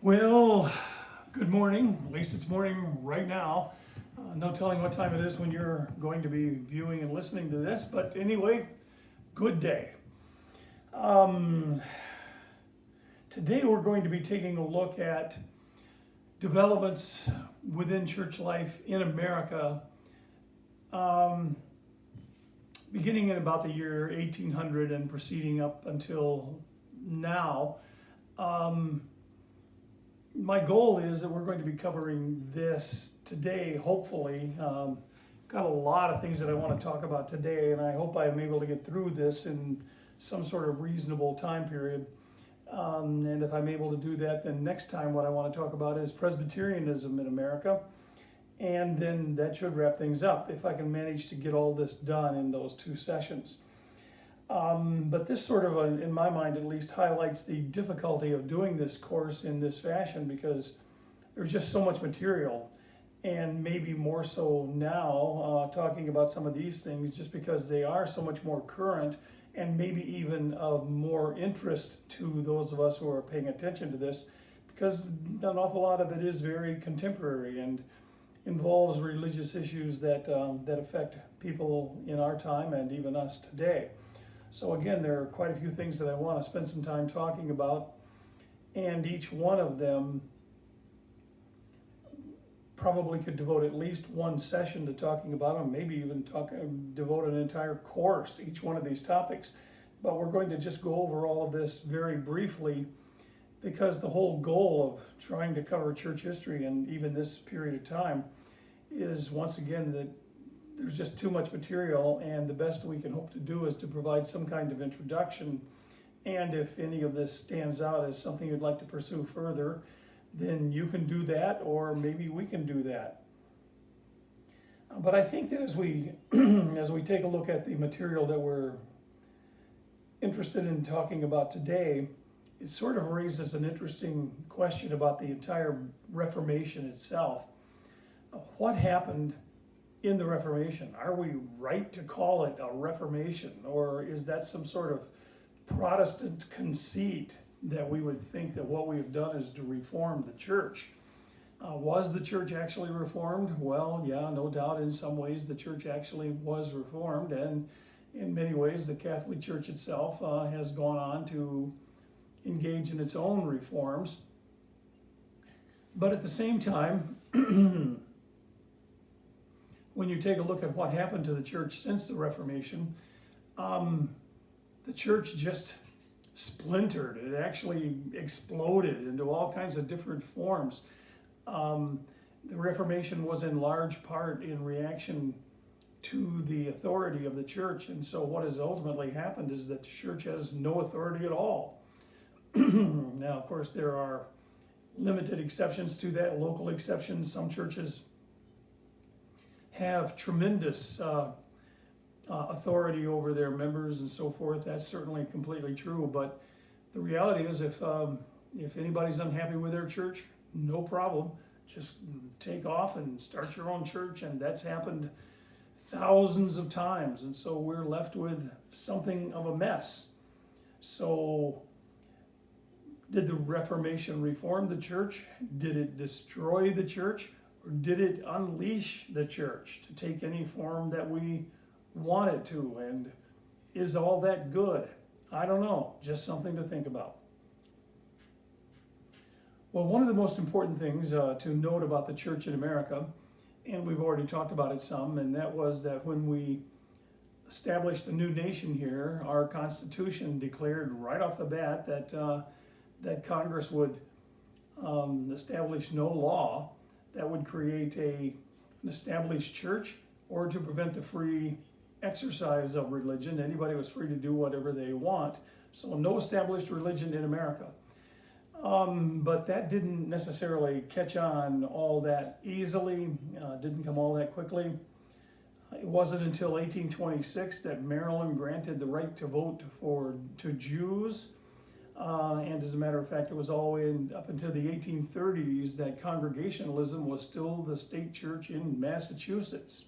Well, good morning. At least it's morning right now. No telling what time it is when you're going to be viewing and listening to this, but anyway, good day. Um, Today we're going to be taking a look at developments within church life in America, um, beginning in about the year 1800 and proceeding up until now. Um, my goal is that we're going to be covering this today, hopefully. Got a lot of things that I want to talk about today, and I hope I'm able to get through this in some sort of reasonable time period. And if I'm able to do that, then next time what I want to talk about is Presbyterianism in America. And then that should wrap things up if I can manage to get all this done in those two sessions. But this sort of, in my mind at least, highlights the difficulty of doing this course in this fashion because there's just so much material, and maybe more so now, talking about some of these things just because they are so much more current and maybe even of more interest to those of us who are paying attention to this, because an awful lot of it is very contemporary and involves religious issues that affect people in our time and even us today. So again, there are quite a few things that I want to spend some time talking about, and each one of them probably could devote at least one session to talking about them, maybe even devote an entire course to each one of these topics. But we're going to just go over all of this very briefly because the whole goal of trying to cover church history and even this period of time is, once again, that there's just too much material, and the best we can hope to do is to provide some kind of introduction. And if any of this stands out as something you'd like to pursue further, then you can do that, or maybe we can do that. But I think that as we as we take a look at the material that we're interested in talking about today, it sort of raises an interesting question about the entire Reformation itself. What happened in the Reformation? Are we right to call it a Reformation, or is that some sort of Protestant conceit that we would think that what we've done is to reform the church? Was the church actually reformed? Well, yeah, no doubt in some ways the church actually was reformed, and in many ways the Catholic Church itself has gone on to engage in its own reforms. But at the same time, when you take a look at what happened to the church since the Reformation, the church just splintered. It actually exploded into all kinds of different forms. The Reformation was in large part in reaction to the authority of the church, and so what has ultimately happened is that the church has no authority at all. Now, of course, there are limited exceptions to that, local exceptions. Some churches have tremendous authority over their members and so forth. That's certainly completely true, but the reality is if anybody's unhappy with their church, no problem. Just take off and start your own church, and that's happened thousands of times, and so we're left with something of a mess. So did the Reformation reform the church? Did it destroy the church? Or did it unleash the church to take any form that we want it to? And is all that good? I don't know, just something to think about. Well, one of the most important things to note about the church in America, and we've already talked about it some, and that was that when we established a new nation here, our Constitution declared right off the bat that Congress would establish no law that would create an established church or to prevent the free exercise of religion. Anybody was free to do whatever they want. So no established religion in America. But that didn't necessarily catch on all that easily, didn't come all that quickly. It wasn't until 1826 that Maryland granted the right to vote to Jews. And as a matter of fact, it was all the way up until the 1830s that Congregationalism was still the state church in Massachusetts.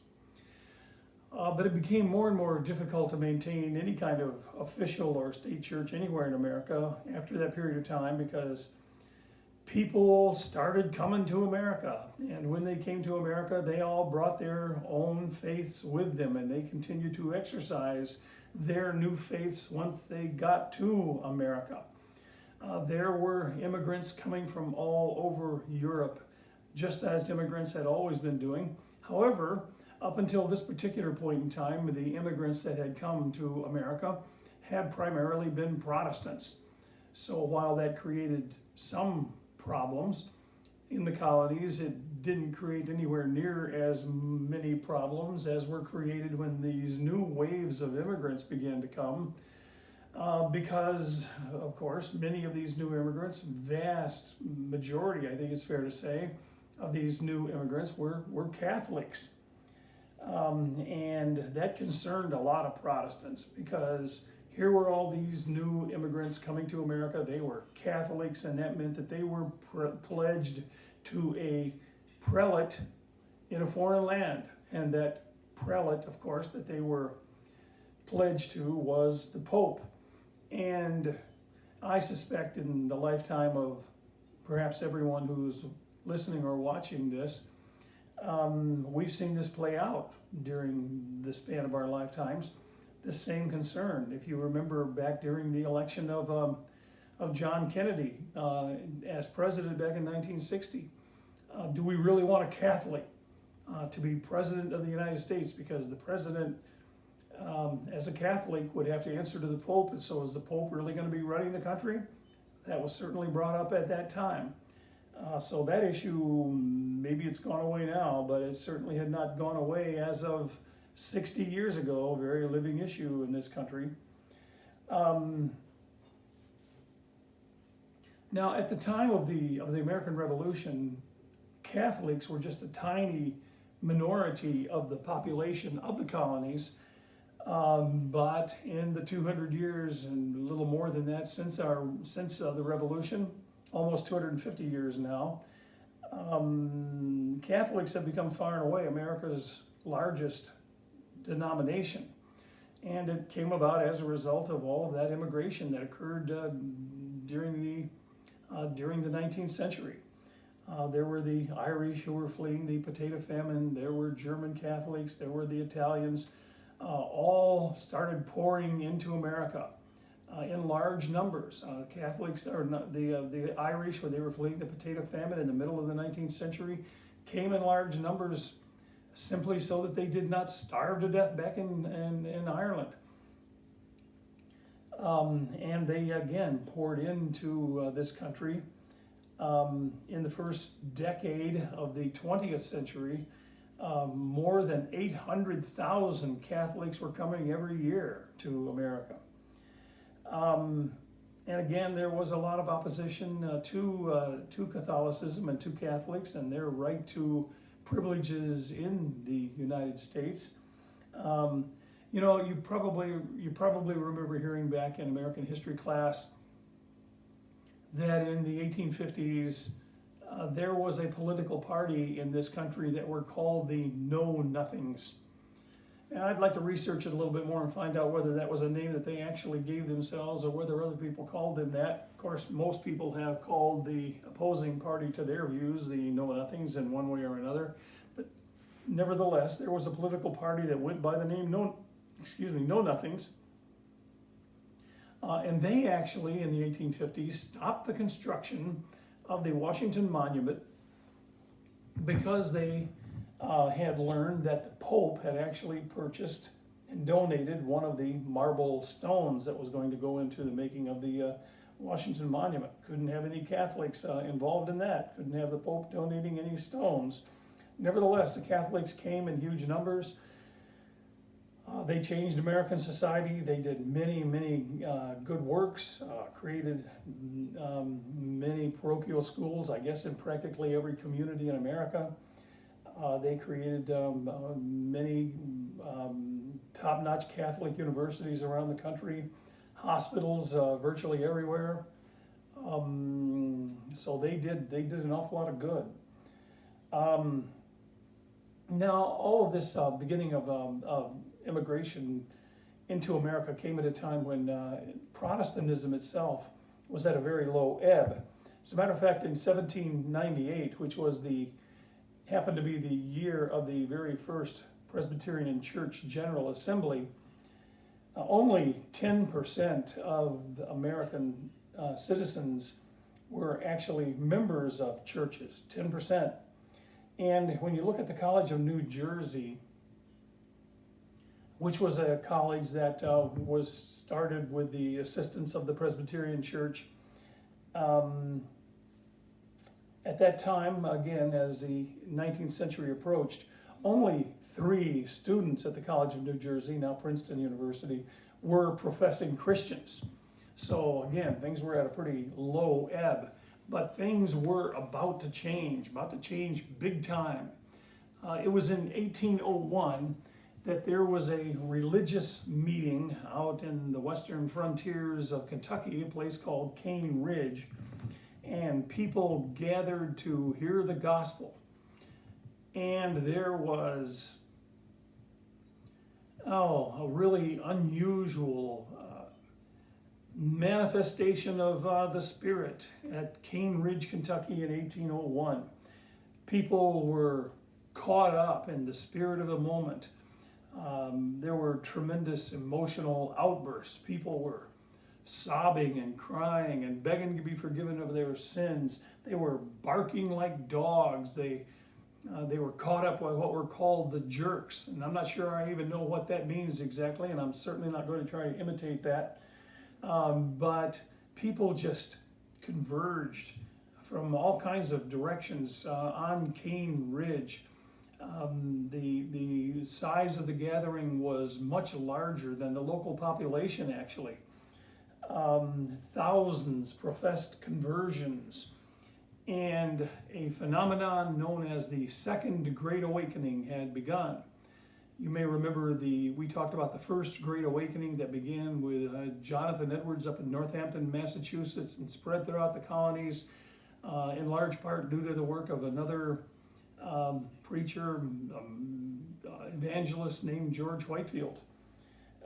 But it became more and more difficult to maintain any kind of official or state church anywhere in America after that period of time because people started coming to America. And when they came to America, they all brought their own faiths with them, and they continued to exercise their new faiths once they got to America. There were immigrants coming from all over Europe, just as immigrants had always been doing. However, up until this particular point in time, the immigrants that had come to America had primarily been Protestants. So while that created some problems in the colonies, it didn't create anywhere near as many problems as were created when these new waves of immigrants began to come. Because, of course, many of these new immigrants, vast majority, I think it's fair to say, of these new immigrants were Catholics. And that concerned a lot of Protestants, because here were all these new immigrants coming to America. They were Catholics, and that meant that they were pledged to a prelate in a foreign land. And that prelate, of course, that they were pledged to was the Pope. And I suspect in the lifetime of perhaps everyone who's listening or watching this, we've seen this play out during the span of our lifetimes. The same concern. If you remember back during the election of John Kennedy as president back in 1960, do we really want a Catholic to be president of the United States? Because the president, as a Catholic, would have to answer to the Pope, and so is the Pope really going to be running the country? That was certainly brought up at that time. So that issue, maybe it's gone away now, but it certainly had not gone away as of 60 years ago, a very living issue in this country. Now, at the time of the American Revolution, Catholics were just a tiny minority of the population of the colonies. But in the 200 years and a little more than that since the Revolution, almost 250 years now, Catholics have become far and away America's largest denomination. And it came about as a result of all of that immigration that occurred during the 19th century. There were the Irish who were fleeing the potato famine. There were German Catholics. There were the Italians. All started pouring into America in large numbers. Catholics, or not, the Irish, when they were fleeing the potato famine in the middle of the 19th century, came in large numbers simply so that they did not starve to death back in Ireland. And they again poured into this country. In the first decade of the 20th century, more than 800,000 Catholics were coming every year to America. And again, there was a lot of opposition to Catholicism and to Catholics and their right to privileges in the United States. You know, you probably remember hearing back in American history class that in the 1850s, there was a political party in this country that were called the Know Nothings. And I'd like to research it a little bit more and find out whether that was a name that they actually gave themselves or whether other people called them that. Of course, most people have called the opposing party to their views the Know Nothings in one way or another. But nevertheless, there was a political party that went by the name Know Nothings. And they actually, in the 1850s, stopped the construction of the Washington Monument because they had learned that the Pope had actually purchased and donated one of the marble stones that was going to go into the making of the Washington Monument. Couldn't have any Catholics involved in that. Couldn't have the Pope donating any stones. Nevertheless, the Catholics came in huge numbers. They changed American society. They did many, many good works, created many parochial schools, I guess, in practically every community in America. They created many top-notch Catholic universities around the country, hospitals virtually everywhere. So they did an awful lot of good. Now, all of this beginning of immigration into America came at a time when Protestantism itself was at a very low ebb. As a matter of fact, in 1798, which happened to be the year of the very first Presbyterian Church General Assembly, only 10% of American citizens were actually members of churches, 10%. And when you look at the College of New Jersey, which was a college that was started with the assistance of the Presbyterian Church, at that time, again, as the 19th century approached, only 3 students at the College of New Jersey, now Princeton University, were professing Christians. So again, things were at a pretty low ebb, but things were about to change big time. It was in 1801 that there was a religious meeting out in the western frontiers of Kentucky, a place called Cane Ridge, and people gathered to hear the gospel. And there was, a really unusual manifestation of the Spirit at Cane Ridge, Kentucky in 1801. People were caught up in the spirit of the moment. There were tremendous emotional outbursts. People were sobbing and crying and begging to be forgiven of their sins. They were barking like dogs. They were caught up by what were called the jerks. And I'm not sure I even know what that means exactly, and I'm certainly not going to try to imitate that. But people just converged from all kinds of directions on Cane Ridge. The size of the gathering was much larger than the local population, actually. Thousands professed conversions, and a phenomenon known as the Second Great Awakening had begun. You may remember we talked about the first Great Awakening that began with Jonathan Edwards up in Northampton, Massachusetts, and spread throughout the colonies, in large part due to the work of another preacher, evangelist named George Whitefield.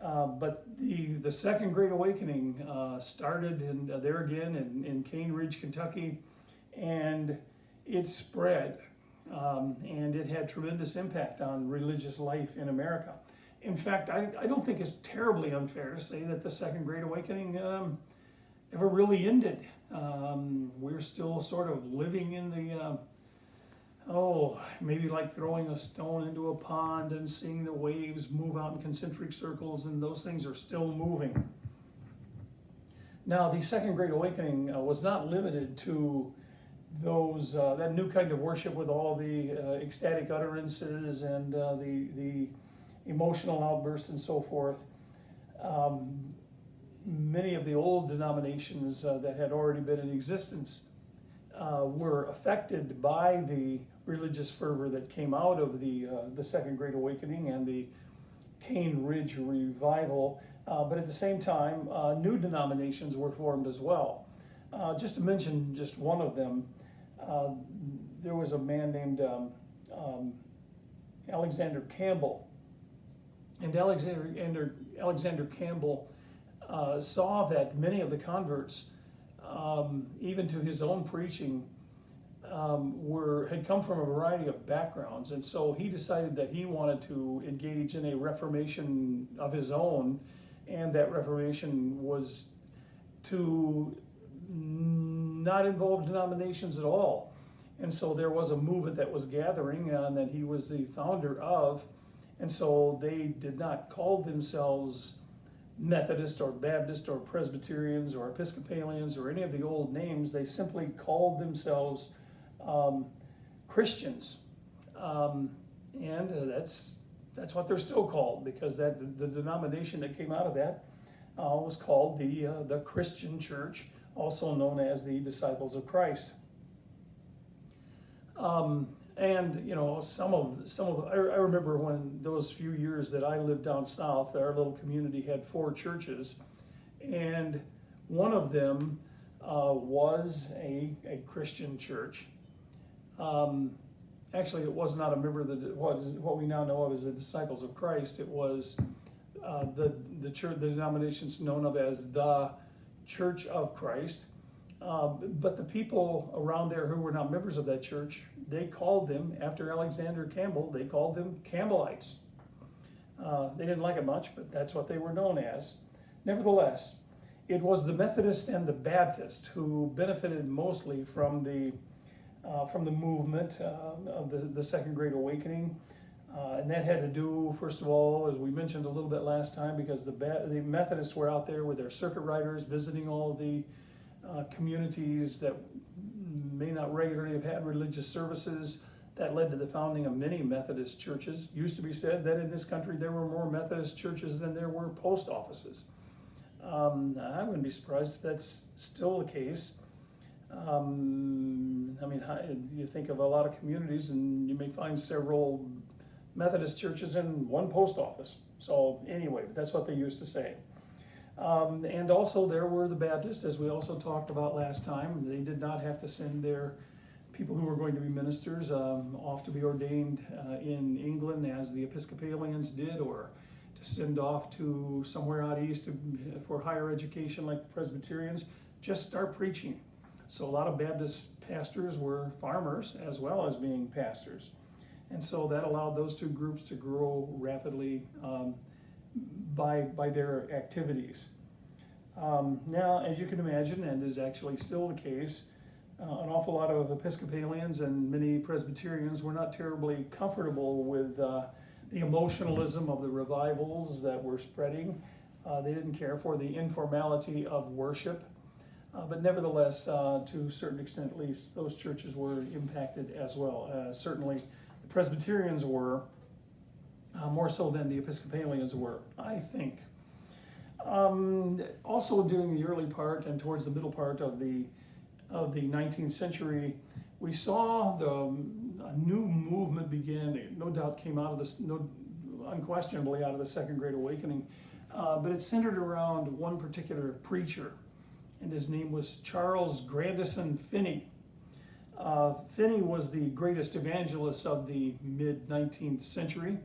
But the Second Great Awakening started there again in Cane Ridge, Kentucky, and it spread. And it had tremendous impact on religious life in America. In fact, I don't think it's terribly unfair to say that the Second Great Awakening ever really ended. We're still sort of living in the, maybe like throwing a stone into a pond and seeing the waves move out in concentric circles, and those things are still moving. Now, the Second Great Awakening was not limited to those that new kind of worship with all the ecstatic utterances and the emotional outbursts and so forth. Many of the old denominations that had already been in existence were affected by the religious fervor that came out of the Second Great Awakening and the Cane Ridge revival. But at the same time, new denominations were formed as well. Just to mention just one of them, there was a man named Alexander Campbell. And Alexander Campbell saw that many of the converts, even to his own preaching, had come from a variety of backgrounds. And so he decided that he wanted to engage in a reformation of his own, and that reformation was to not involve denominations at all. And so there was a movement that was gathering and that he was the founder of. And so they did not call themselves Methodist or Baptist or Presbyterians or Episcopalians or any of the old names. They simply called themselves Christians. And that's what they're still called, because the denomination that came out of that was called the Christian Church, also known as the Disciples of Christ. And I remember when those few years that I lived down south, our little community had 4 churches, and one of them was a Christian church. Actually, it was not a member of what we now know of as the Disciples of Christ. It was the church, the denomination's known of as the Church of Christ, But the people around there who were not members of that church, they called them, after Alexander Campbell, they called them Campbellites. They didn't like it much, but that's what they were known as. Nevertheless, it was the Methodist and the Baptist who benefited mostly from the movement of the Second Great Awakening. And that had to do, first of all, as we mentioned a little bit last time, because the Methodists were out there with their circuit riders visiting all of the communities that may not regularly have had religious services. That led to the founding of many Methodist churches. It used to be said that in this country there were more Methodist churches than there were post offices. I wouldn't be surprised if that's still the case. I mean, you think of a lot of communities and you may find several Methodist churches in one post office. So anyway, that's what they used to say. And also there were the Baptists, as we also talked about last time. They did not have to send their people who were going to be ministers off to be ordained in England as the Episcopalians did, or to send off to somewhere out east for higher education like the Presbyterians. Just start preaching. So a lot of Baptist pastors were farmers as well as being pastors. And so that allowed those two groups to grow rapidly by their activities. Now, as you can imagine, and is actually still the case, an awful lot of Episcopalians and many Presbyterians were not terribly comfortable with the emotionalism of the revivals that were spreading. They didn't care for the informality of worship. But nevertheless, to a certain extent at least, those churches were impacted as well. Certainly the Presbyterians were, more so than the Episcopalians were, I think. Also during the early part and towards the middle part of the 19th century, we saw a new movement begin. It no doubt came out of this, unquestionably out of the Second Great Awakening, but it centered around one particular preacher, and his name was Charles Grandison Finney. Finney was the greatest evangelist of the mid-19th century.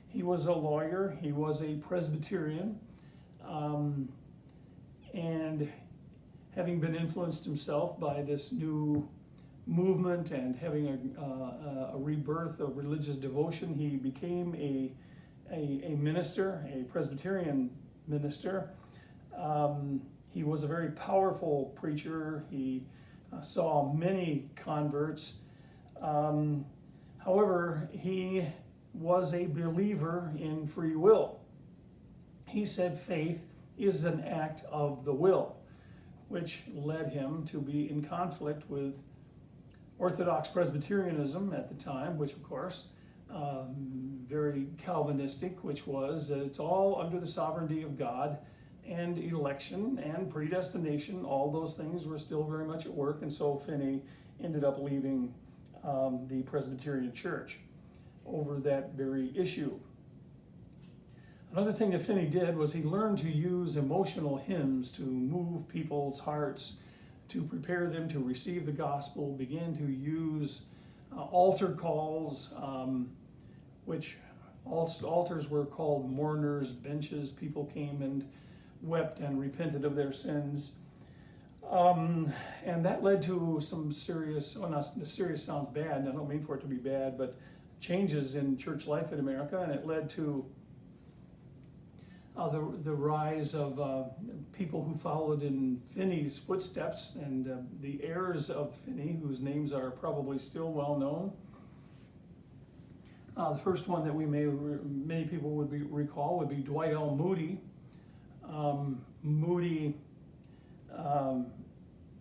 He was a lawyer, he was a Presbyterian, and having been influenced himself by this new movement and having a rebirth of religious devotion, he became a minister, a Presbyterian minister. He was a very powerful preacher. He saw many converts. However, he was a believer in free will. He said faith is an act of the will, which led him to be in conflict with Orthodox Presbyterianism at the time, which of course, very Calvinistic, which was that it's all under the sovereignty of God, and election and predestination, all those things were still very much at work, and so Finney ended up leaving the Presbyterian Church over that very issue. Another thing that Finney did was he learned to use emotional hymns to move people's hearts, to prepare them to receive the gospel, began to use altar calls, which altars were called mourners' benches. People came and wept and repented of their sins. And that led to some serious, well, not serious sounds bad, and I don't mean for it to be bad, but changes in church life in America, and it led to the rise of people who followed in Finney's footsteps, and the heirs of Finney, whose names are probably still well known. The first one that many people would recall would be Dwight L. Moody. Moody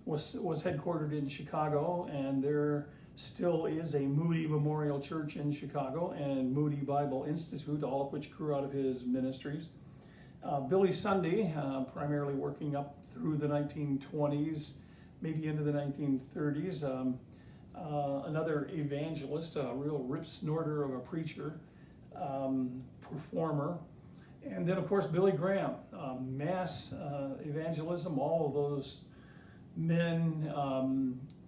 was headquartered in Chicago, and there still is a Moody Memorial Church in Chicago and Moody Bible Institute, all of which grew out of his ministries. Billy Sunday, primarily working up through the 1920s, maybe into the 1930s, another evangelist, a real rip snorter of a preacher, performer. And then, of course, Billy Graham, mass evangelism. All of those men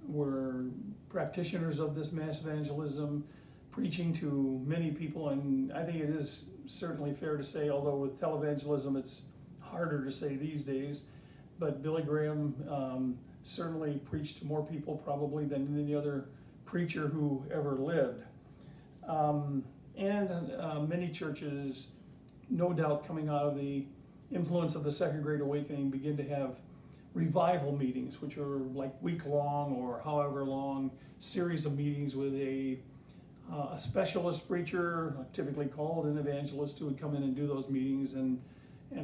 were practitioners of this mass evangelism, preaching to many people. And I think it is certainly fair to say, although with televangelism it's harder to say these days, but Billy Graham certainly preached to more people probably than any other preacher who ever lived. Many churches, no doubt coming out of the influence of the Second Great Awakening, begin to have revival meetings, which are like week-long or however long series of meetings with a specialist preacher, typically called an evangelist, who would come in and do those meetings and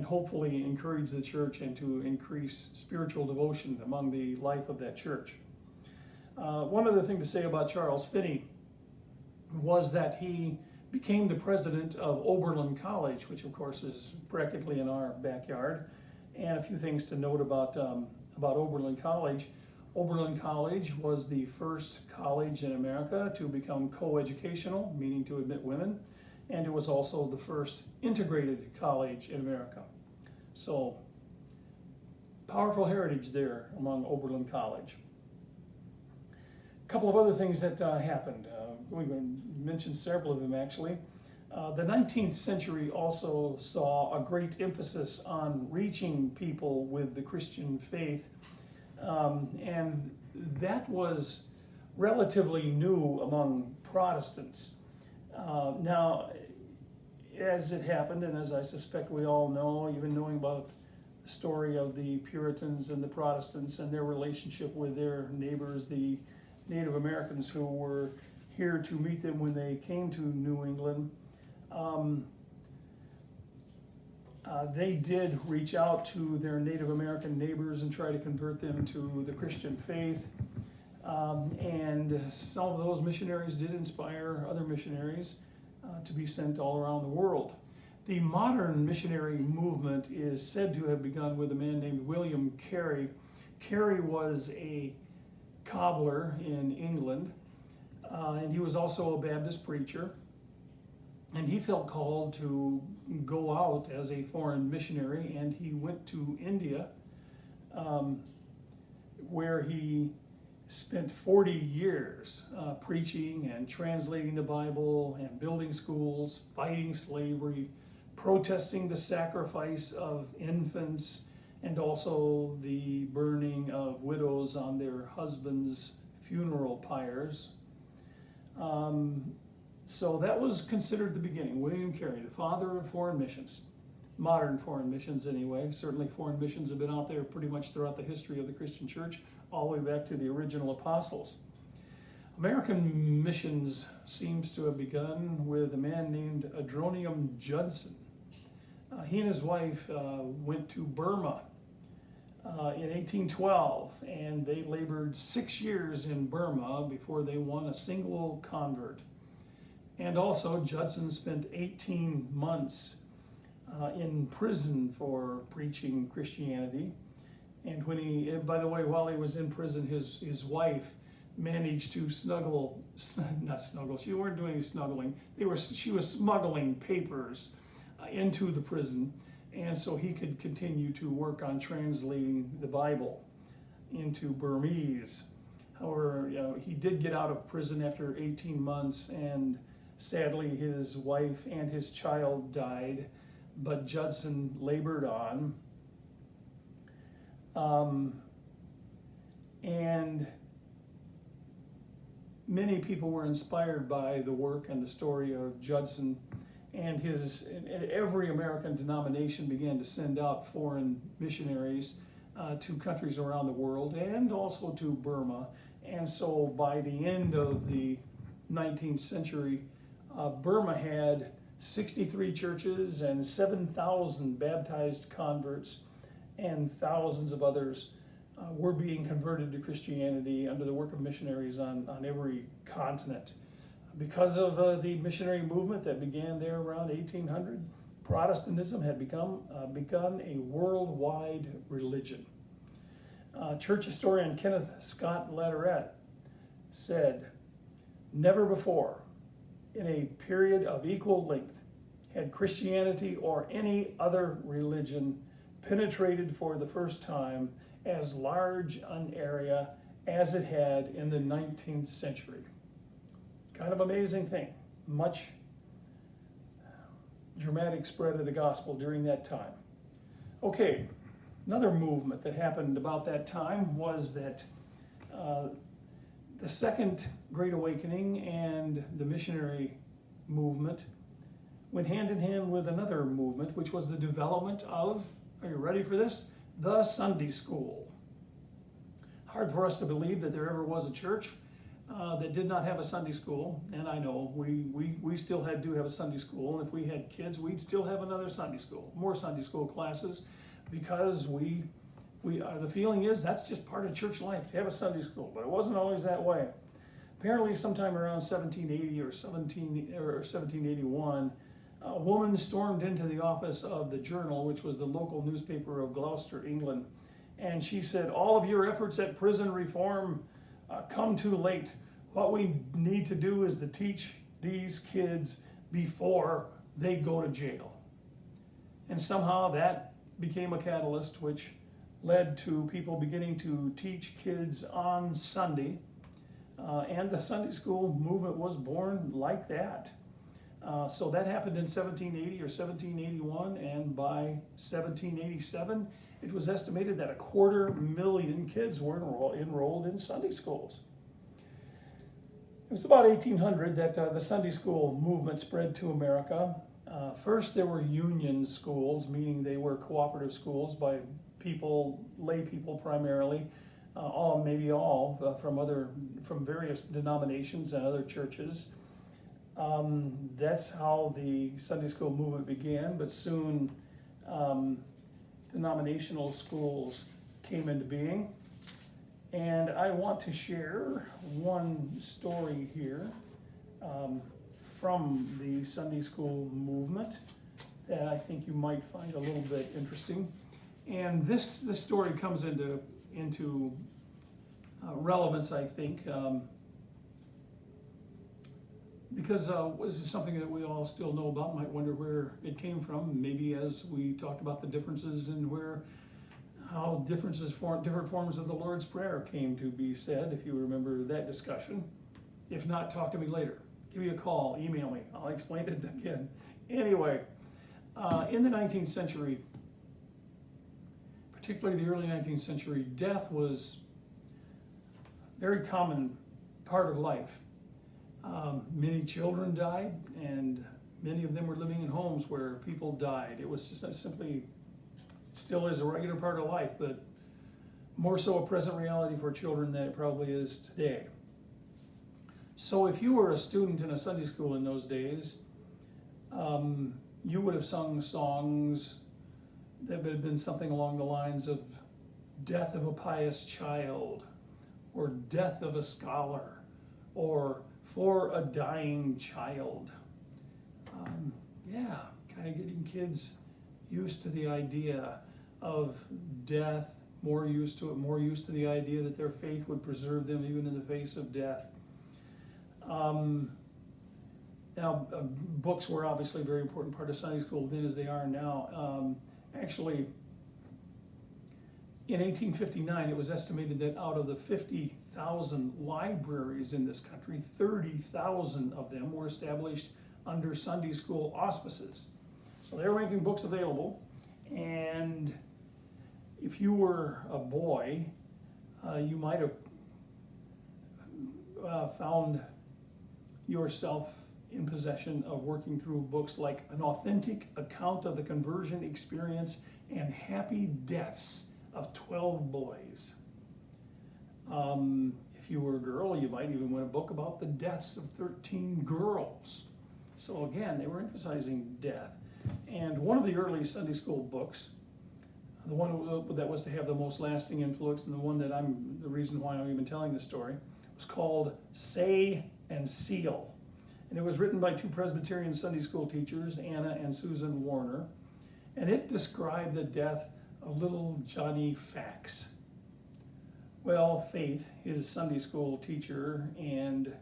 hopefully encourage the church and to increase spiritual devotion among the life of that church. One other thing to say about Charles Finney was that he became the president of Oberlin College, which of course is practically in our backyard. And a few things to note about Oberlin College. Oberlin College was the first college in America to become co-educational, meaning to admit women, and it was also the first integrated college in America. So, powerful heritage there among Oberlin College. A couple of other things that happened. We've mentioned several of them actually. The 19th century also saw a great emphasis on reaching people with the Christian faith, and that was relatively new among Protestants. Now, as it happened, and as I suspect we all know, even knowing about the story of the Puritans and the Protestants and their relationship with their neighbors, the Native Americans who were here to meet them when they came to New England, they did reach out to their Native American neighbors and try to convert them to the Christian faith. And some of those missionaries did inspire other missionaries to be sent all around the world. The modern missionary movement is said to have begun with a man named William Carey. Carey was a cobbler in England, and he was also a Baptist preacher. And he felt called to go out as a foreign missionary, and he went to India, where he spent 40 years preaching and translating the Bible and building schools, fighting slavery, protesting the sacrifice of infants, and also the burning of widows on their husbands' funeral pyres. So that was considered the beginning. William Carey, the father of foreign missions, modern foreign missions anyway. Certainly foreign missions have been out there pretty much throughout the history of the Christian church, all the way back to the original apostles. American missions seems to have begun with a man named Adoniram Judson. He and his wife went to Burma in 1812, and they labored 6 years in Burma before they won a single convert. And also, Judson spent 18 months in prison for preaching Christianity. And when he, by the way, while he was in prison, his wife managed to not snuggle, she weren't doing any snuggling. She was smuggling papers into the prison, and so he could continue to work on translating the Bible into Burmese. However, he did get out of prison after 18 months, and sadly his wife and his child died, but Judson labored on. And many people were inspired by the work and the story of Judson, and every American denomination began to send out foreign missionaries to countries around the world and also to Burma. And so by the end of the 19th century, Burma had 63 churches and 7,000 baptized converts, and thousands of others were being converted to Christianity under the work of missionaries on every continent. Because of the missionary movement that began there around 1800, Protestantism had begun a worldwide religion. Church historian Kenneth Scott Latourette said, "Never before, in a period of equal length, had Christianity or any other religion penetrated for the first time as large an area as it had in the 19th century." Kind of amazing thing. Much dramatic spread of the gospel during that time. Okay, Another movement that happened about that time was that the Second Great Awakening and the missionary movement went hand in hand with another movement, which was the development of, are you ready for this? The Sunday school. Hard for us to believe that there ever was a church that did not have a Sunday school, and I know we still do have a Sunday school, and if we had kids, we'd still have another Sunday school, more Sunday school classes, because the feeling is that's just part of church life, to have a Sunday school, but it wasn't always that way. Apparently, sometime around 1780 or 1781, a woman stormed into the office of the Journal, which was the local newspaper of Gloucester, England, and she said, "All of your efforts at prison reform come too late. What we need to do is to teach these kids before they go to jail." And somehow that became a catalyst which led to people beginning to teach kids on Sunday, and the Sunday school movement was born like that. So that happened in 1780 or 1781, and by 1787, it was estimated that 250,000 kids were enrolled in Sunday schools. It was about 1800 that the Sunday school movement spread to America. First, there were union schools, meaning they were cooperative schools by lay people primarily, from various denominations and other churches. That's how the Sunday school movement began, but soon denominational schools came into being. And I want to share one story here from the Sunday school movement that I think you might find a little bit interesting. And this story comes into relevance, I think, because this is something that we all still know about, might wonder where it came from, maybe as we talked about the differences in how different forms of the Lord's Prayer came to be said, if you remember that discussion. If not, talk to me later. Give me a call, email me, I'll explain it again. Anyway, in the 19th century, particularly the early 19th century, death was a very common part of life. Many children died, and many of them were living in homes where people died. It was simply, still is a regular part of life, but more so a present reality for children than it probably is today. So if you were a student in a Sunday school in those days, you would have sung songs that would have been something along the lines of "Death of a Pious Child," or "Death of a Scholar," or "For a Dying Child." Kind of getting kids used to the idea of death, more used to the idea that their faith would preserve them even in the face of death. Books were obviously a very important part of Sunday school then as they are now. Actually, in 1859, it was estimated that out of the 50,000 libraries in this country, 30,000 of them were established under Sunday school auspices. So they were making books available, and if you were a boy, you might have found yourself in possession of working through books like An Authentic Account of the Conversion Experience and Happy Deaths of 12 Boys. If you were a girl, you might even win a book about the deaths of 13 girls. So again, they were emphasizing death. And one of the early Sunday school books, the one that was to have the most lasting influence, and the reason why I'm even telling this story, was called Say and Seal. And it was written by two Presbyterian Sunday school teachers, Anna and Susan Warner. And it described the death of little Johnny Fax. Well, Faith, his Sunday school teacher, and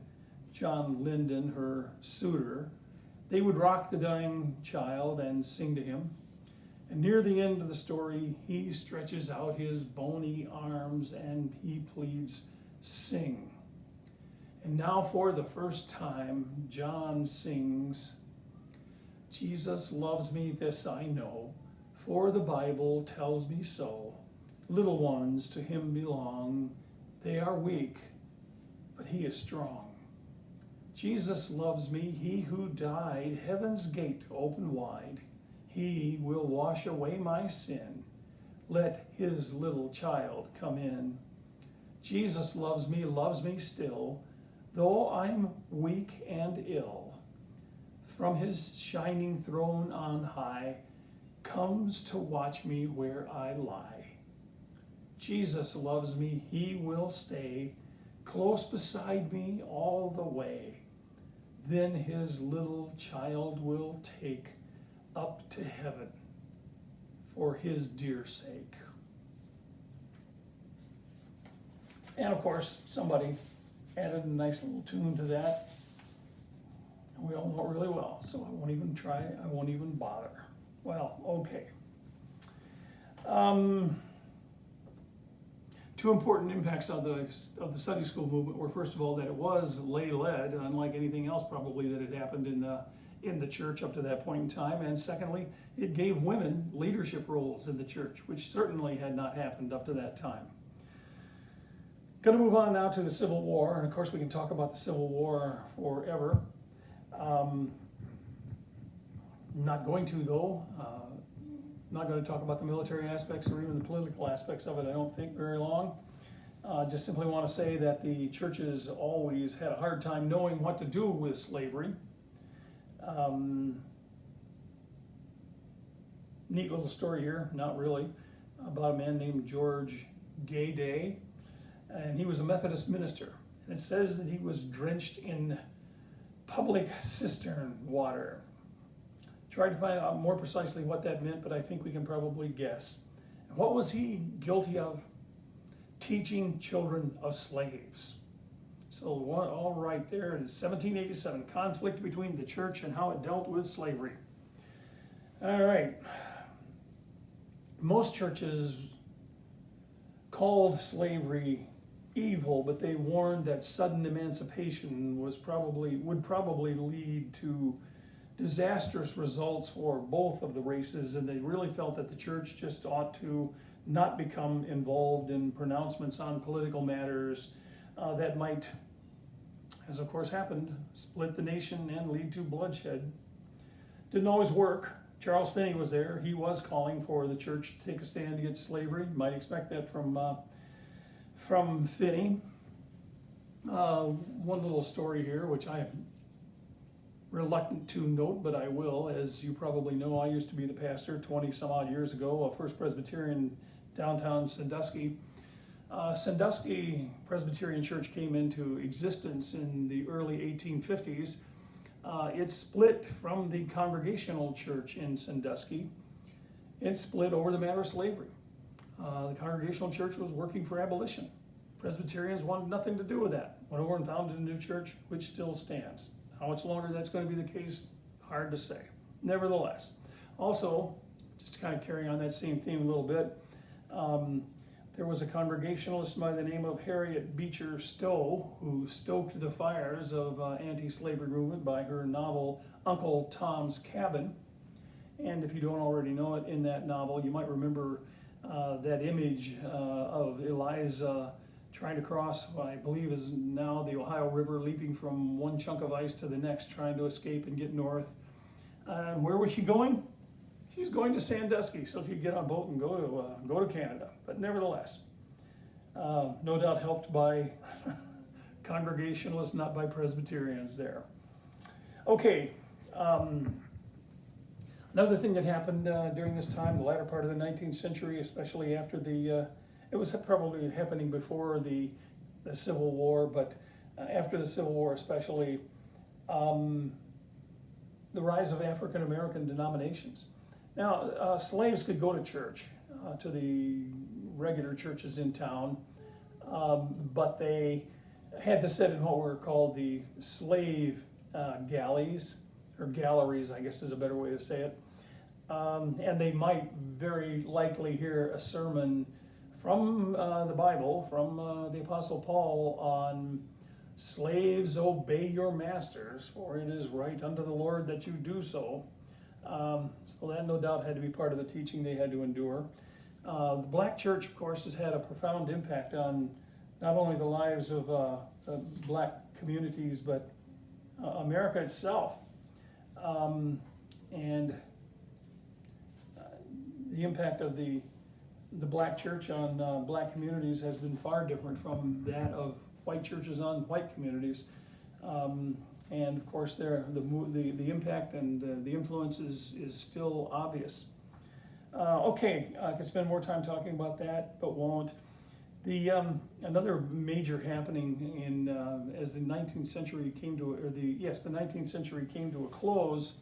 John Linden, her suitor, they would rock the dying child and sing to him. And near the end of the story, he stretches out his bony arms and he pleads, "Sing." And now for the first time, John sings, "Jesus loves me, this I know, for the Bible tells me so. Little ones to him belong. They are weak, but he is strong. Jesus loves me, he who died, heaven's gate open wide. He will wash away my sin. Let his little child come in. Jesus loves me still, though I'm weak and ill. From his shining throne on high, comes to watch me where I lie. Jesus loves me, he will stay close beside me all the way. Then his little child will take up to heaven for his dear sake. And of course, somebody added a nice little tune to that. We all know it really well, so I won't even try, I won't even bother. Well, okay. Two important impacts of the Sunday school movement were, first of all, that it was lay-led, unlike anything else probably that had happened in the church up to that point in time. And secondly, it gave women leadership roles in the church, which certainly had not happened up to that time. Going to move on now to the Civil War, and of course we can talk about the Civil War forever. Not going to, though. Not going to talk about the military aspects or even the political aspects of it, I don't think, very long. Just simply want to say that the churches always had a hard time knowing what to do with slavery. Neat little story here, not really, about a man named George Gayday, and he was a Methodist minister. And it says that he was drenched in public cistern water. Tried to find out more precisely what that meant, but I think we can probably guess. And what was he guilty of? Teaching children of slaves. So all right there, it is 1787, conflict between the church and how it dealt with slavery. All right. Most churches called slavery evil, but they warned that sudden emancipation would probably lead to disastrous results for both of the races, and they really felt that the church just ought to not become involved in pronouncements on political matters that might, as of course happened, split the nation and lead to bloodshed. Didn't always work. Charles Finney was there. He was calling for the church to take a stand against slavery. You might expect that from Finney. One little story here, which I'm reluctant to note, but I will. As you probably know, I used to be the pastor 20 some odd years ago of First Presbyterian downtown Sandusky. Sandusky Presbyterian Church came into existence in the early 1850s. It split from the Congregational Church in Sandusky. It split over the matter of slavery. The Congregational Church was working for abolition. Presbyterians wanted nothing to do with that. Went over and founded a new church, which still stands. How much longer that's going to be the case, hard to say. Nevertheless, also, just to kind of carry on that same theme a little bit, there was a Congregationalist by the name of Harriet Beecher Stowe who stoked the fires of anti-slavery movement by her novel Uncle Tom's Cabin. And if you don't already know it, in that novel, you might remember that image of Eliza trying to cross what I believe is now the Ohio River, leaping from one chunk of ice to the next, trying to escape and get north. Where was she going? She was going to Sandusky, so she could get on a boat and go to Canada. But nevertheless, no doubt helped by Congregationalists, not by Presbyterians there. Okay, another thing that happened during this time, the latter part of the 19th century, especially after it was probably happening before the Civil War, but after the Civil War especially, the rise of African American denominations. Now, slaves could go to church, to the regular churches in town, but they had to sit in what were called the slave galleys, or galleries, I guess is a better way to say it. And they might very likely hear a sermon from the Bible, from the Apostle Paul, on slaves, obey your masters, for it is right unto the Lord that you do so. So that no doubt had to be part of the teaching they had to endure. The black church, of course, has had a profound impact on not only the lives of black communities, but America itself. And the impact of the black church on black communities has been far different from that of white churches on white communities. And of course, the impact and the influence is still obvious. Okay, I could spend more time talking about that, but won't. Another major happening as the 19th century came to, the 19th century came to a close,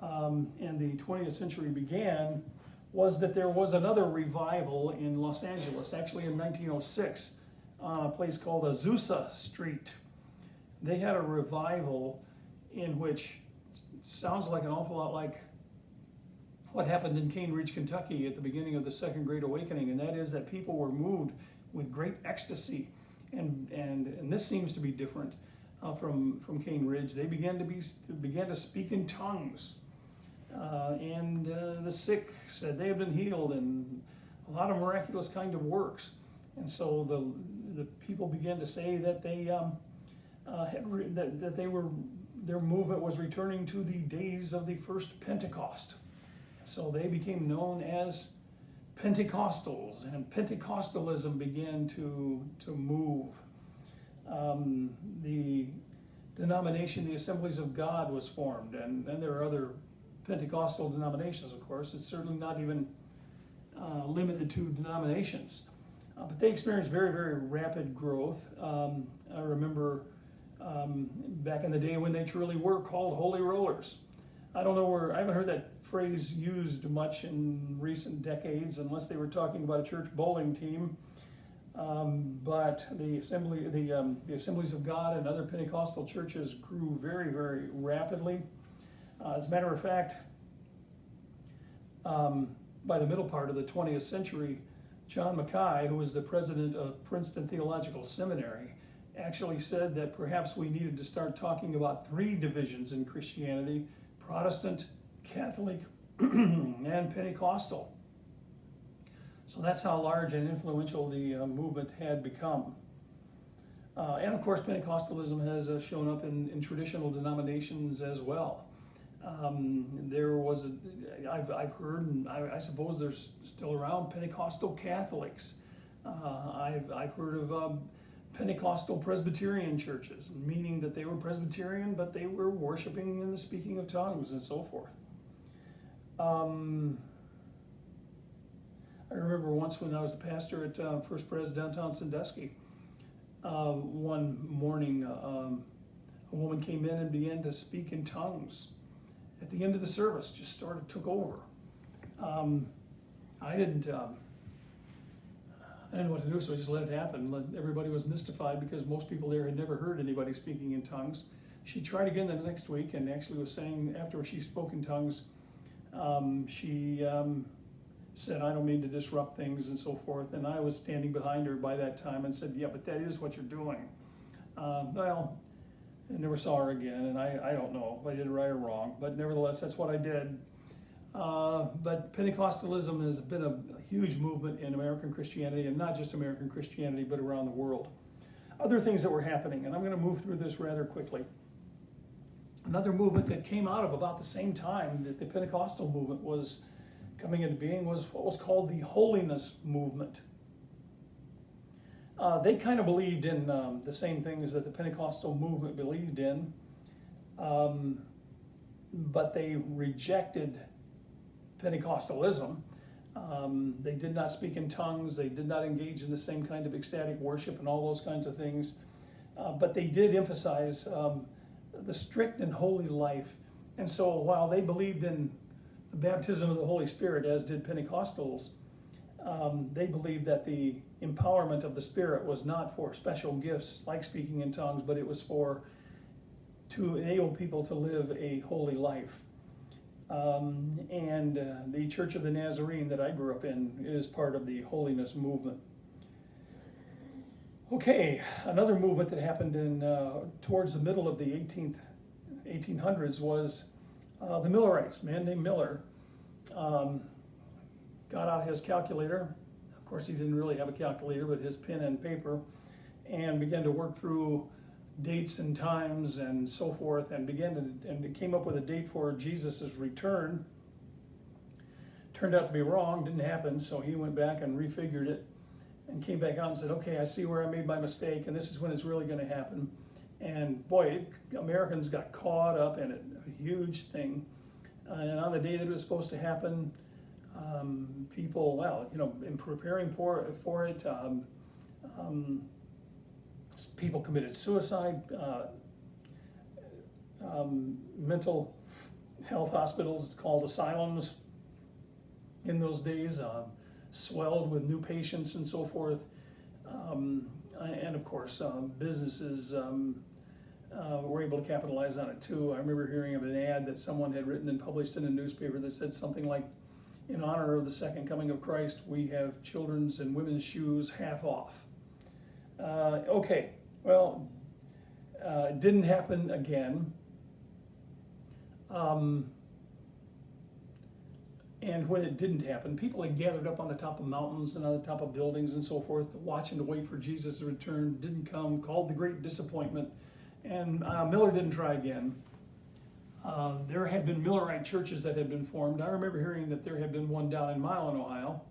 and the 20th century began, was that there was another revival in Los Angeles, actually in 1906, on a place called Azusa Street. They had a revival in which sounds like an awful lot like what happened in Cane Ridge, Kentucky at the beginning of the Second Great Awakening, and that is that people were moved with great ecstasy, and this seems to be different from Cane Ridge. They began to speak in tongues, and the sick said they had been healed, and a lot of miraculous kind of works. And so the people began to say that their movement was returning to the days of the first Pentecost. So they became known as Pentecostals, and Pentecostalism began to move. The denomination, the Assemblies of God, was formed, and there are other Pentecostal denominations, of course. It's certainly not even limited to denominations. But they experienced very, very rapid growth. I remember back in the day when they truly were called Holy Rollers. I haven't heard that phrase used much in recent decades, unless they were talking about a church bowling team. But the Assemblies of God and other Pentecostal churches grew very, very rapidly. As a matter of fact, by the middle part of the 20th century, John Mackay, who was the president of Princeton Theological Seminary, actually said that perhaps we needed to start talking about three divisions in Christianity: Protestant, Catholic, and Pentecostal. So that's how large and influential the movement had become. And of course, Pentecostalism has shown up in traditional denominations as well. I've heard, and I suppose there's still around, Pentecostal Catholics. I've heard of Pentecostal Presbyterian churches, meaning that they were Presbyterian, but they were worshiping in the speaking of tongues and so forth. I remember once when I was a pastor at First Pres downtown Sandusky, one morning a woman came in and began to speak in tongues. At the end of the service, just sort of took over. I didn't know what to do, so I just let it happen. Everybody was mystified because most people there had never heard anybody speaking in tongues. She tried again the next week and actually was saying, after she spoke in tongues, she said, "I don't mean to disrupt things," and so forth. And I was standing behind her by that time and said, "Yeah, but that is what you're doing." Well, I never saw her again, and I don't know if I did it right or wrong, but nevertheless, that's what I did. But Pentecostalism has been a huge movement in American Christianity, and not just American Christianity, but around the world. Other things that were happening, and I'm going to move through this rather quickly. Another movement that came out of about the same time that the Pentecostal movement was coming into being was what was called the Holiness Movement. They kind of believed in the same things that the Pentecostal movement believed in, but they rejected Pentecostalism. They did not speak in tongues. They did not engage in the same kind of ecstatic worship and all those kinds of things. But they did emphasize the strict and holy life. And so while they believed in the baptism of the Holy Spirit, as did Pentecostals, they believed that the empowerment of the Spirit was not for special gifts like speaking in tongues, but it was to enable people to live a holy life. And the Church of the Nazarene that I grew up in is part of the holiness movement. Okay, another movement that happened towards the middle of the 1800s was The Millerites, a man named Miller, got out his calculator. Of course, he didn't really have a calculator, but his pen and paper, and began to work through dates and times and so forth, and came up with a date for Jesus' return. Turned out to be wrong, didn't happen, so he went back and refigured it and came back out and said, okay, I see where I made my mistake, and this is when it's really going to happen. And boy, Americans got caught up in it, a huge thing. And on the day that it was supposed to happen, people, well, in preparing for it, people committed suicide. Mental health hospitals, called asylums in those days, swelled with new patients and so forth. And of course, businesses were able to capitalize on it too. I remember hearing of an ad that someone had written and published in a newspaper that said something like, in honor of the second coming of Christ, we have children's and women's shoes half off. Okay, well, it didn't happen again. And when it didn't happen, people had gathered up on the top of mountains and on the top of buildings and so forth, watching to wait for Jesus' return. Didn't come, called the great disappointment. And Miller didn't try again. There had been Millerite churches that had been formed. I remember hearing that there had been one down in Milan, Ohio,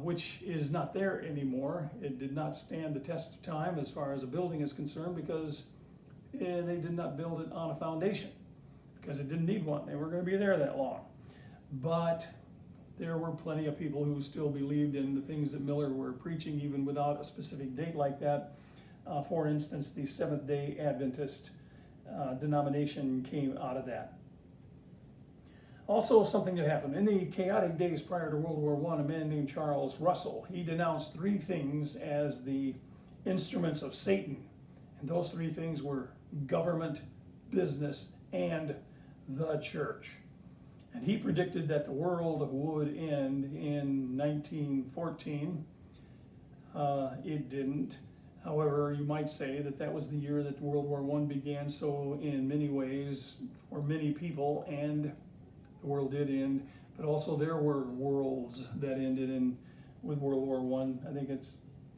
which is not there anymore. It did not stand the test of time as far as a building is concerned, because they did not build it on a foundation, because it didn't need one. They weren't going to be there that long. But there were plenty of people who still believed in the things that Miller were preaching, even without a specific date like that. For instance, the Seventh-day Adventist denomination came out of that. Also, something that happened in the chaotic days prior to World War I, a man named Charles Russell, he denounced three things as the instruments of Satan. And those three things were government, business, and the church. And he predicted that the world would end in 1914. It didn't. However, you might say that that was the year that World War I began, so in many ways, for many people, and the world did end, but also there were worlds that ended with World War I. I think it's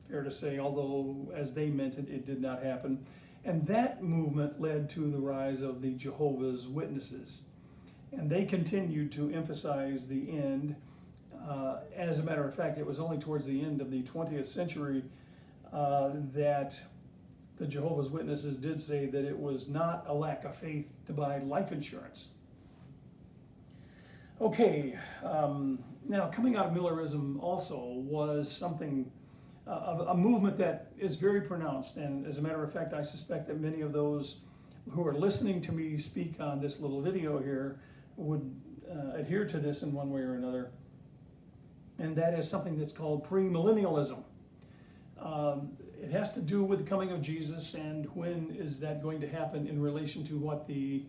fair to say, although as they meant it, it did not happen. And that movement led to the rise of the Jehovah's Witnesses. And they continued to emphasize the end. As a matter of fact, it was only towards the end of the 20th century that the Jehovah's Witnesses did say that it was not a lack of faith to buy life insurance. Okay, now coming out of Millerism also was something, a movement that is very pronounced. And as a matter of fact, I suspect that many of those who are listening to me speak on this little video here would adhere to this in one way or another. And that is something that's called premillennialism. It has to do with the coming of Jesus, and when is that going to happen in relation to what the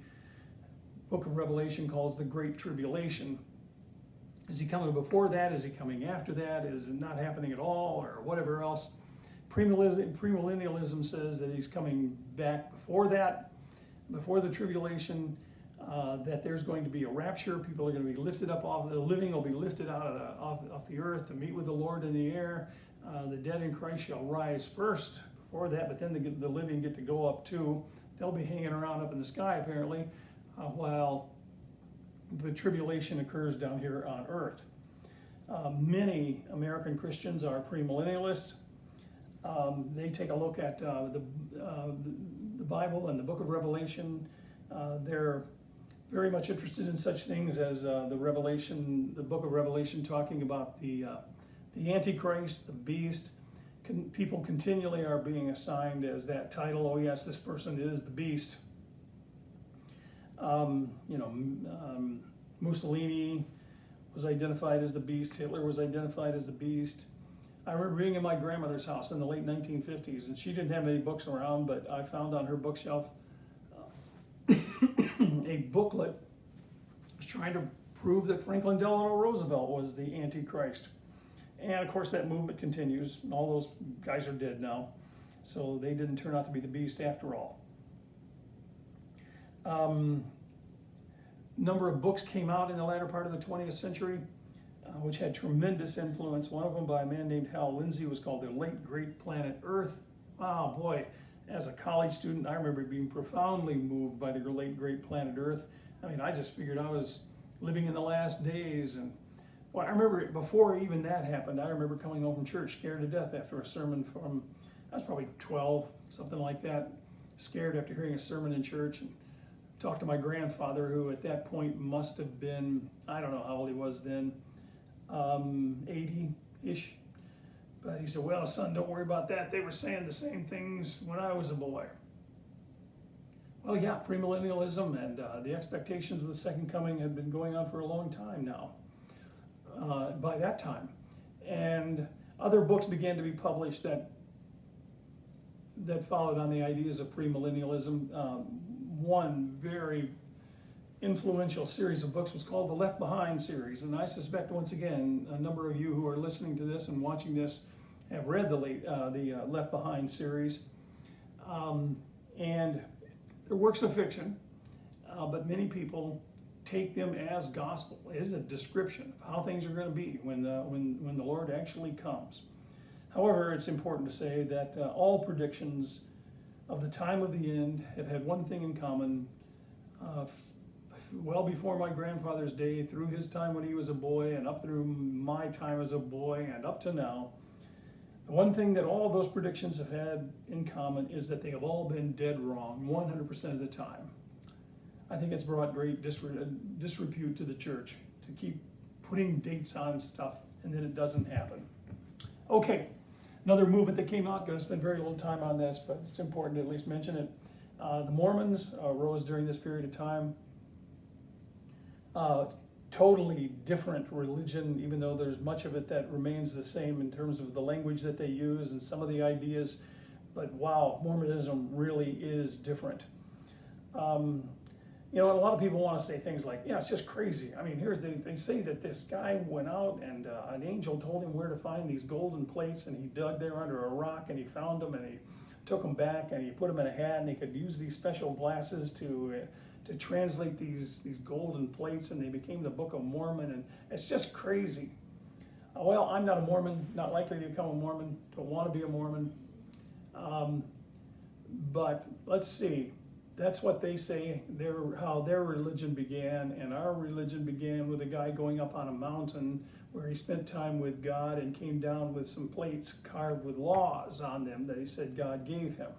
book of Revelation calls the Great Tribulation. Is he coming before that? Is he coming after that? Is it not happening at all, or whatever else? Premillennialism says that he's coming back before that, before the tribulation, that there's going to be a rapture. People are going to be lifted up off the living will be lifted out of off the earth to meet with the Lord in the air. The dead in Christ shall rise first before that, but then the living get to go up too. They'll be hanging around up in the sky apparently, while the tribulation occurs down here on earth. Many American Christians are premillennialists. They take a look at the Bible and the book of Revelation. They're very much interested in such things as the book of Revelation talking about the Antichrist, the beast. People continually are being assigned as that title. Oh yes, this person is the beast. Mussolini was identified as the beast. Hitler was identified as the beast. I remember being in my grandmother's house in the late 1950s, and she didn't have many books around, but I found on her bookshelf a booklet was trying to prove that Franklin Delano Roosevelt was the Antichrist. And of course that movement continues. All those guys are dead now, so they didn't turn out to be the beast after all. number of books came out in the latter part of the 20th century, which had tremendous influence. One of them by a man named Hal Lindsey was called The Late Great Planet Earth. Wow, boy, as a college student, I remember being profoundly moved by the late great planet Earth. I mean, I just figured I was living in the last days. And well, I remember before even that happened, I remember coming home from church scared to death after a sermon from, I was probably 12, something like that, scared after hearing a sermon in church, and talked to my grandfather, who at that point must have been, I don't know how old he was then, 80-ish. But he said, well, son, don't worry about that. They were saying the same things when I was a boy. Well, yeah, premillennialism and the expectations of the second coming had been going on for a long time now, by that time. And other books began to be published that followed on the ideas of premillennialism. One very influential series of books was called the Left Behind series. And I suspect, once again, a number of you who are listening to this and watching this have read the Left Behind series. And they're works of fiction, but many people take them as gospel. It is a description of how things are going to be when the Lord actually comes. However, it's important to say that all predictions of the time of the end have had one thing in common. Well before my grandfather's day, through his time when he was a boy, and up through my time as a boy, and up to now, the one thing that all of those predictions have had in common is that they have all been dead wrong 100% of the time. I think it's brought great disrepute to the church to keep putting dates on stuff and then it doesn't happen. Okay, another movement that came out, going to spend very little time on this, but it's important to at least mention it. The Mormons rose during this period of time. Totally different religion, even though there's much of it that remains the same in terms of the language that they use and some of the ideas. But wow, Mormonism really is different. You know, a lot of people want to say things like, yeah, it's just crazy. I mean, they say that this guy went out and an angel told him where to find these golden plates, and he dug there under a rock and he found them, and he took them back and he put them in a hat, and he could use these special glasses to translate these golden plates, and they became the Book of Mormon, and it's just crazy. Well, I'm not a Mormon, not likely to become a Mormon, don't want to be a Mormon. But let's see, that's what they say, how their religion began, and our religion began with a guy going up on a mountain where he spent time with God and came down with some plates carved with laws on them that he said God gave him.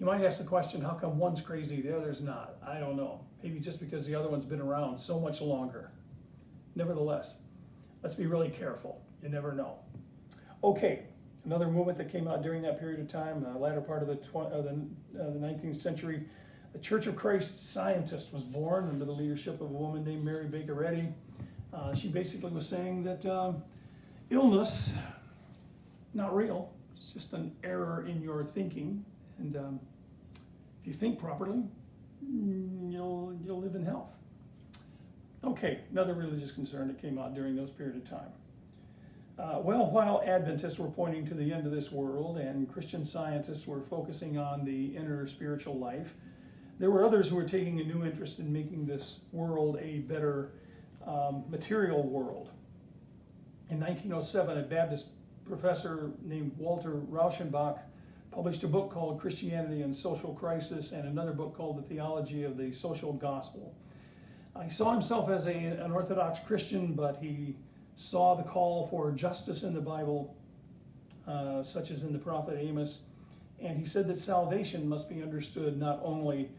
You might ask the question, how come one's crazy, the other's not? I don't know. Maybe just because the other one's been around so much longer. Nevertheless, let's be really careful. You never know. Okay, another movement that came out during that period of time, the latter part of the 19th century, the Church of Christ Scientist was born under the leadership of a woman named Mary Baker Eddy. She basically was saying that illness, not real, it's just an error in your thinking. And if you think properly, you'll live in health. Okay, another religious concern that came out during those period of time. Well, while Adventists were pointing to the end of this world and Christian Scientists were focusing on the inner spiritual life, there were others who were taking a new interest in making this world a better material world. In 1907, a Baptist professor named Walter Rauschenbach published a book called Christianity and Social Crisis, and another book called The Theology of the Social Gospel. He saw himself as an Orthodox Christian, but he saw the call for justice in the Bible, such as in the prophet Amos, and he said that salvation must be understood not only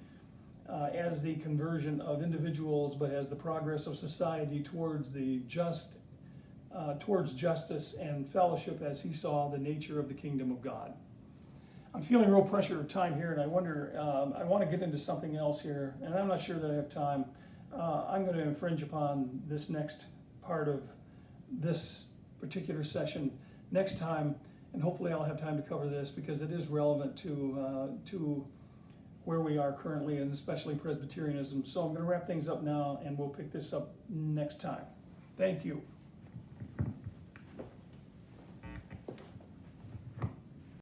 as the conversion of individuals, but as the progress of society towards towards justice and fellowship, as he saw the nature of the kingdom of God. I'm feeling real pressure of time here, and I wonder, I want to get into something else here, and I'm not sure that I have time. I'm going to infringe upon this next part of this particular session next time, and hopefully I'll have time to cover this because it is relevant to where we are currently, and especially Presbyterianism. So I'm going to wrap things up now, and we'll pick this up next time. Thank you.